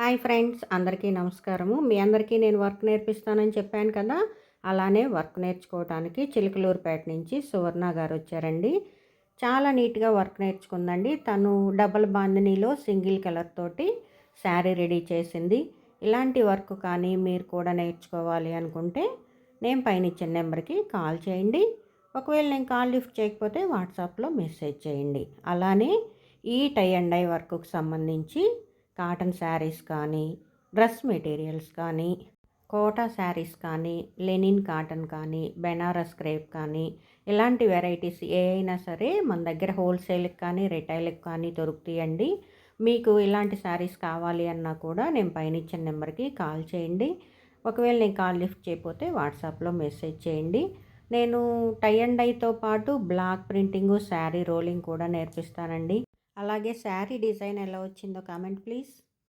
Hi friends, అందరికీ నమస్కారము. మీ అందరికీ నేను వర్క్ నేర్పిస్తానని చెప్పాను కదా! అలానే వర్క్ నేర్చుకోవటానికి చిలకలూరిపేట నుంచి సువర్ణ గారు వచ్చారండి. చాలా నీట్‌గా వర్క్ నేర్చుకుందండి. తను డబుల్ బాందినీలో సింగిల్ కలర్ తోటి శారీ రెడీ చేసింది. ఇలాంటి వర్క్ కానీ మీరు కూడా నేర్చుకోవాలి అనుకుంటే నేను పైన ఇచ్చిన నెంబర్‌కి కాల్ చేయండి. ఒకవేళ నేను కాల్ లిఫ్ట్ చేయకపోతే వాట్సాప్‌లో మెసేజ్ చేయండి. అలానే ఈ టై అండ్ డై వర్క్‌కి సంబంధించి కాటన్ శారీస్ కానీ, డ్రెస్ మెటీరియల్స్ కానీ, కోటా శారీస్ కానీ, లెనిన్ కాటన్ కానీ, బెనారస్ క్రేప్ కానీ, ఇలాంటి వెరైటీస్ ఏ అయినా సరే మన దగ్గర హోల్సేల్కి కానీ, రిటైల్కి కానీ దొరుకుతాయండి. మీకు ఇలాంటి శారీస్ కావాలి అన్నా కూడా నేను పైన ఇచ్చిన నెంబర్కి కాల్ చేయండి. ఒకవేళ నేను కాల్ లిఫ్ట్ చేయకపోతే వాట్సాప్లో మెసేజ్ చేయండి. నేను టై అండ్ డైతో పాటు బ్లాక్ ప్రింటింగు, శారీ రోలింగ్ కూడా నేర్పిస్తానండి. అలాగే శారీ డిజైన్ ఎలా వచ్చిందో కామెంట్ ప్లీజ్.